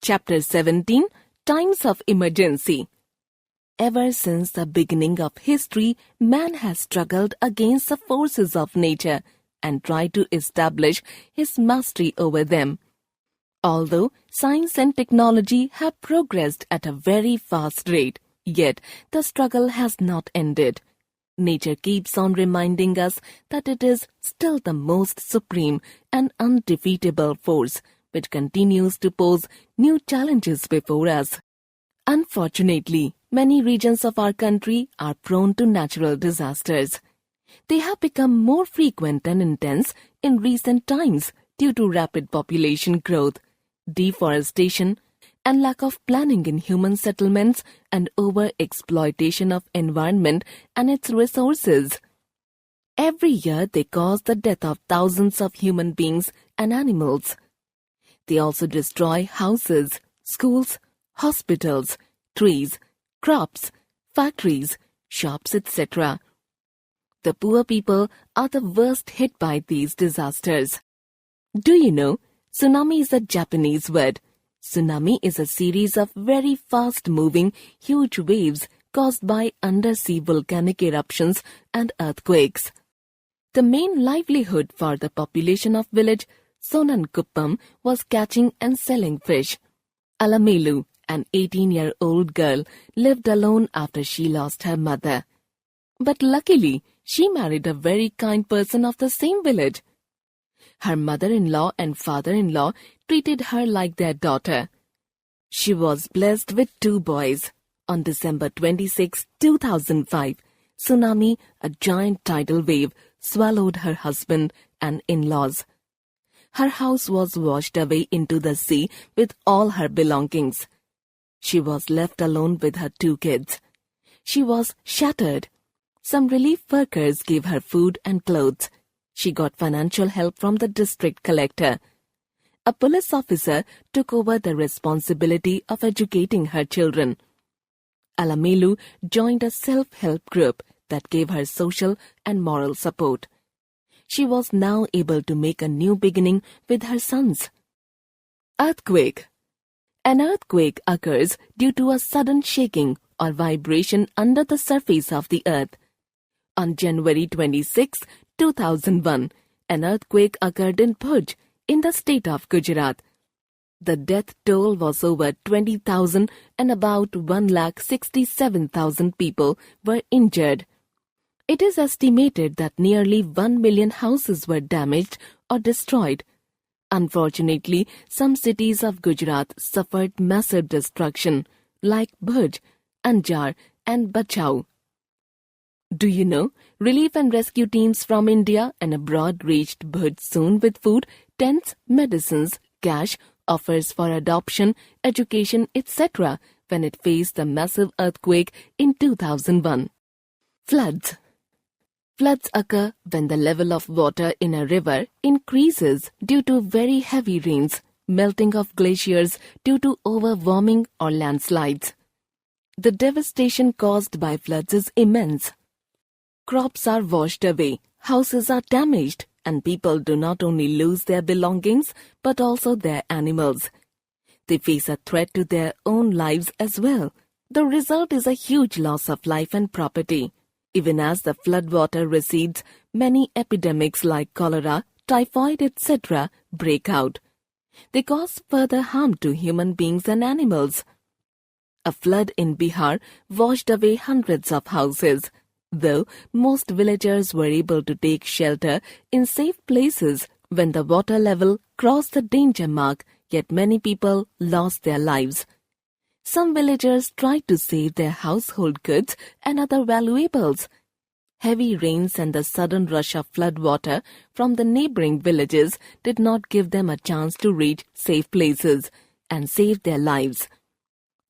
Chapter 17, Times of Emergency. Ever since the beginning of history, man has struggled against the forces of nature and tried to establish his mastery over them. Although science and technology have progressed at a very fast rate, yet the struggle has not ended. Nature keeps on reminding us that it is still the most supreme and undefeatable force, which continues to pose new challenges before us. Unfortunately, many regions of our country are prone to natural disasters. They have become more frequent and intense in recent times due to rapid population growth, deforestation, and lack of planning in human settlements and over-exploitation of environment and its resources. Every year they cause the death of thousands of human beings and animals. They also destroy houses, schools, hospitals, trees, crops, factories, shops, etc. The poor people are the worst hit by these disasters. Do you know, tsunami is a Japanese word. Tsunami is a series of very fast-moving, huge waves caused by undersea volcanic eruptions and earthquakes. The main livelihood for the population of village Sonankuppam was catching and selling fish. Alamelu, an 18-year-old girl, lived alone after she lost her mother. But luckily, she married a very kind person of the same village. Her mother-in-law and father-in-law treated her like their daughter. She was blessed with 2 boys. On December 26, 2005, tsunami, a giant tidal wave, swallowed her husband and in-laws. Her house was washed away into the sea with all her belongings. She was left alone with her 2 kids. She was shattered. Some relief workers gave her food and clothes. She got financial help from the district collector. A police officer took over the responsibility of educating her children. Alamelu joined a self-help group that gave her social and moral support. She was now able to make a new beginning with her sons. Earthquake. An earthquake occurs due to a sudden shaking or vibration under the surface of the earth. On January 26, 2001, an earthquake occurred in Bhuj, in the state of Gujarat. The death toll was over 20,000 and about 1,67,000 people were injured. It is estimated that nearly 1 million houses were damaged or destroyed. Unfortunately, some cities of Gujarat suffered massive destruction, like Bhuj, Anjar, and Bachau. Do you know, relief and rescue teams from India and abroad reached Bhuj soon with food, tents, medicines, cash, offers for adoption, education, etc. when it faced the massive earthquake in 2001. Floods. Floods occur when the level of water in a river increases due to very heavy rains, melting of glaciers due to overwarming or landslides. The devastation caused by floods is immense. Crops are washed away, houses are damaged, and people do not only lose their belongings but also their animals. They face a threat to their own lives as well. The result is a huge loss of life and property. Even as the floodwater recedes, many epidemics like cholera, typhoid, etc. break out. They cause further harm to human beings and animals. A flood in Bihar washed away hundreds of houses. Though most villagers were able to take shelter in safe places when the water level crossed the danger mark, yet many people lost their lives. Some villagers tried to save their household goods and other valuables. Heavy rains and the sudden rush of flood water from the neighboring villages did not give them a chance to reach safe places and save their lives.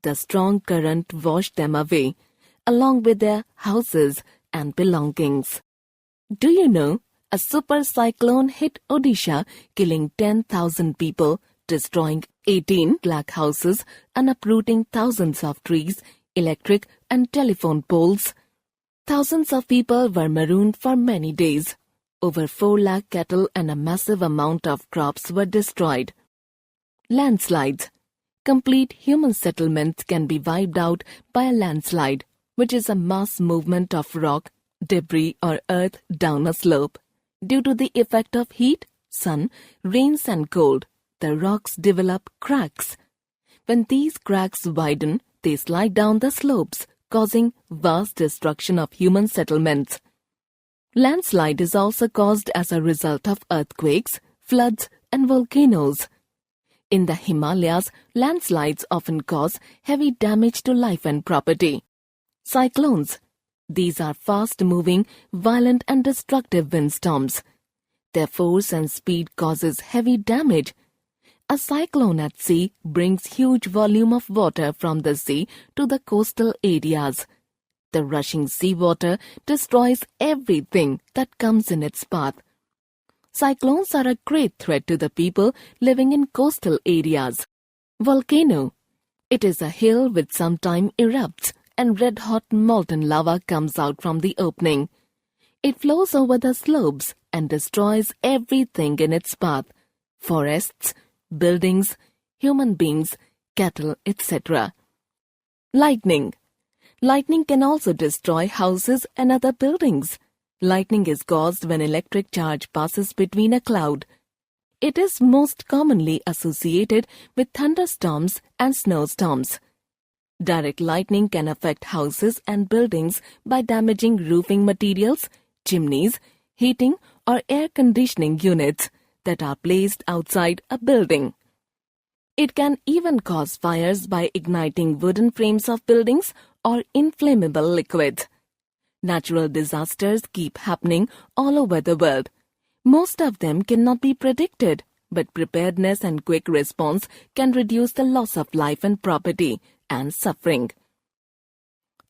The strong current washed them away, along with their houses and belongings. Do you know, a super cyclone hit Odisha, killing 10,000 people, destroying 18 lakh houses and uprooting thousands of trees, electric and telephone poles. Thousands of people were marooned for many days. Over 4 lakh cattle and a massive amount of crops were destroyed. Landslides. complete human settlements can be wiped out by a landslide, which is a mass movement of rock, debris or earth down a slope. Due to the effect of heat, sun, rains and cold, the rocks develop cracks. When these cracks widen, they slide down the slopes, causing vast destruction of human settlements. Landslide is also caused as a result of earthquakes, floods, and volcanoes. In the Himalayas, landslides often cause heavy damage to life and property. Cyclones. These are fast-moving, violent and destructive windstorms. Their force and speed causes heavy damage. A cyclone at sea brings huge volume of water from the sea to the coastal areas. The rushing seawater destroys everything that comes in its path. Cyclones are a great threat to the people living in coastal areas. Volcano. It is a hill which sometimes erupts and red-hot molten lava comes out from the opening. It flows over the slopes and destroys everything in its path: forests, buildings, human beings, cattle, etc. Lightning. Lightning can also destroy houses and other buildings. Lightning is caused when electric charge passes between a cloud. It is most commonly associated with thunderstorms and snowstorms. Direct lightning can affect houses and buildings by damaging roofing materials, chimneys, heating or air conditioning units that are placed outside a building. It can even cause fires by igniting wooden frames of buildings or inflammable liquids. Natural disasters keep happening all over the world. Most of them cannot be predicted, but preparedness and quick response can reduce the loss of life and property and suffering.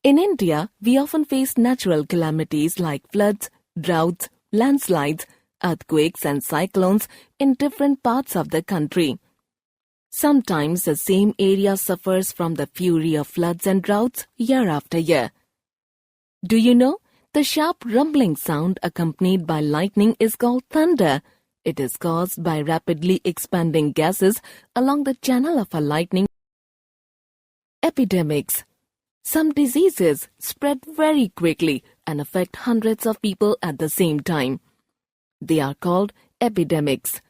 In India, we often face natural calamities like floods, droughts, landslides, earthquakes and cyclones in different parts of the country. Sometimes the same area suffers from the fury of floods and droughts year after year. Do you know? The sharp rumbling sound accompanied by lightning is called thunder. It is caused by rapidly expanding gases along the channel of a lightning. Epidemics. Some diseases spread very quickly and affect hundreds of people at the same time. They are called epidemics.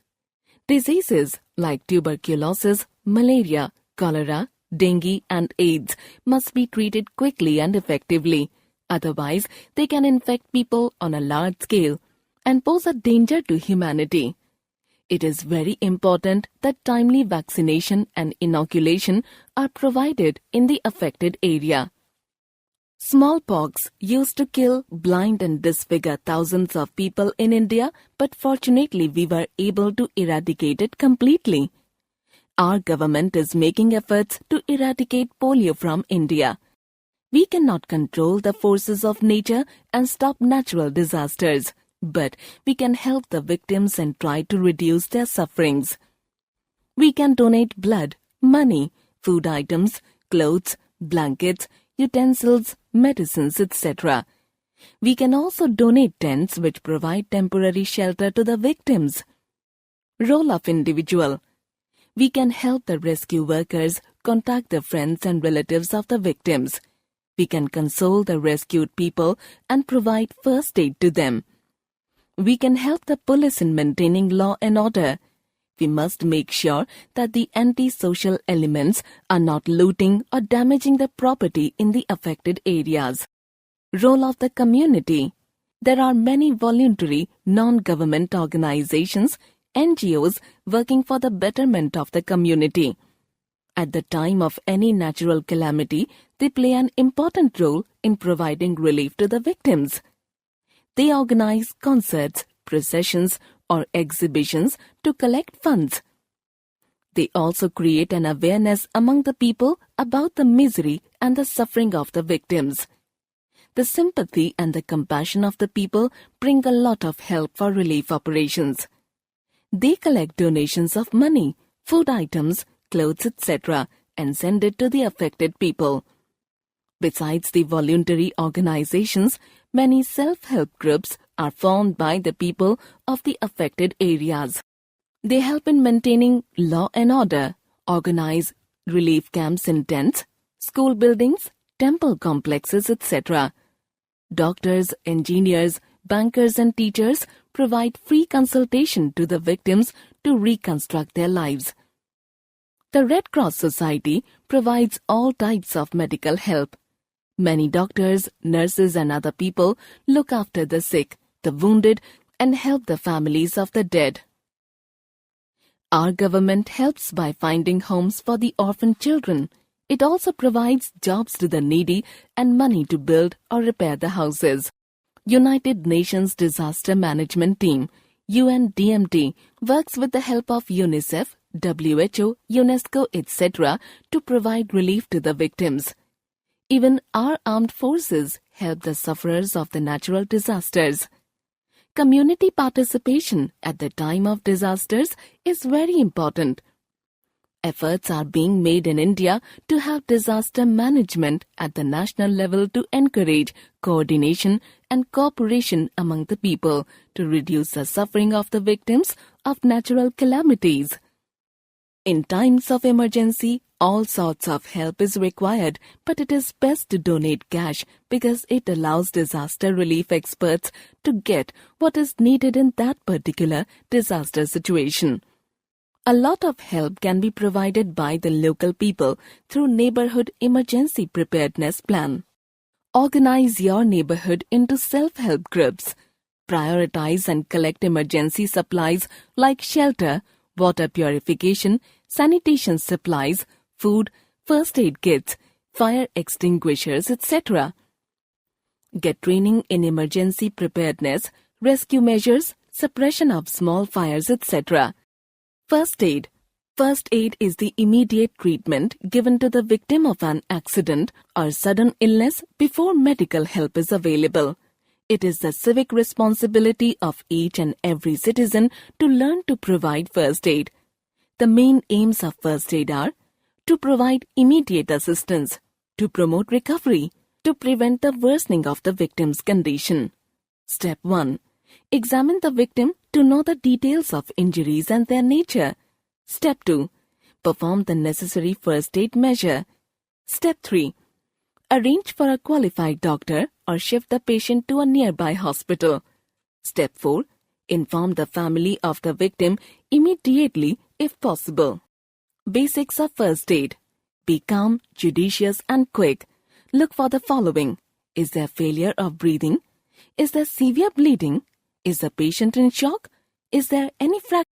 Diseases like tuberculosis, malaria, cholera, dengue and AIDS must be treated quickly and effectively. Otherwise, they can infect people on a large scale and pose a danger to humanity. It is very important that timely vaccination and inoculation are provided in the affected area. Smallpox used to kill, blind and disfigure thousands of people in India, but fortunately we were able to eradicate it completely. Our government is making efforts to eradicate polio from India. We cannot control the forces of nature and stop natural disasters, but we can help the victims and try to reduce their sufferings. We can donate blood, money, food items, clothes, blankets, utensils, medicines, etc. We can also donate tents which provide temporary shelter to the victims. Role of individual. We can help the rescue workers contact the friends and relatives of the victims. We can console the rescued people and provide first aid to them. We can help the police in maintaining law and order. We must make sure that the anti-social elements are not looting or damaging the property in the affected areas. Role of the community. There are many voluntary non-government organizations, NGOs, working for the betterment of the community. At the time of any natural calamity, they play an important role in providing relief to the victims. They organize concerts, processions, or exhibitions to collect funds. They also create an awareness among the people about the misery and the suffering of the victims. The sympathy and the compassion of the people bring a lot of help for relief operations. They collect donations of money, food items, clothes, etc. and send it to the affected people. Besides the voluntary organizations, many self-help groups are formed by the people of the affected areas. They help in maintaining law and order, organize relief camps in tents, school buildings, temple complexes, etc. Doctors, engineers, bankers and teachers provide free consultation to the victims to reconstruct their lives. The Red Cross Society provides all types of medical help. Many doctors, nurses and other people look after the sick, the wounded and help the families of the dead. Our government helps by finding homes for the orphan children. It also provides jobs to the needy and money to build or repair the houses. United Nations Disaster Management Team, UNDMT, works with the help of UNICEF, WHO, UNESCO, etc. to provide relief to the victims. Even our armed forces help the sufferers of the natural disasters. Community participation at the time of disasters is very important. Efforts are being made in India to have disaster management at the national level to encourage coordination and cooperation among the people to reduce the suffering of the victims of natural calamities. In times of emergency, all sorts of help is required, but it is best to donate cash because it allows disaster relief experts to get what is needed in that particular disaster situation. A lot of help can be provided by the local people through Neighborhood Emergency Preparedness Plan. Organize your neighborhood into self-help groups. Prioritize and collect emergency supplies like shelter, water purification, sanitation supplies, food, first aid kits, fire extinguishers, etc. Get training in emergency preparedness, rescue measures, suppression of small fires, etc. First aid. First aid is the immediate treatment given to the victim of an accident or sudden illness before medical help is available. It is the civic responsibility of each and every citizen to learn to provide first aid. The main aims of first aid are to provide immediate assistance, to promote recovery, to prevent the worsening of the victim's condition. Step 1. Examine the victim to know the details of injuries and their nature. Step 2. Perform the necessary first aid measure. Step 3. Arrange for a qualified doctor or shift the patient to a nearby hospital. Step 4. Inform the family of the victim immediately if possible. Basics of first aid. Be calm, judicious and quick. Look for the following. Is there failure of breathing? Is there severe bleeding? Is the patient in shock? Is there any fracture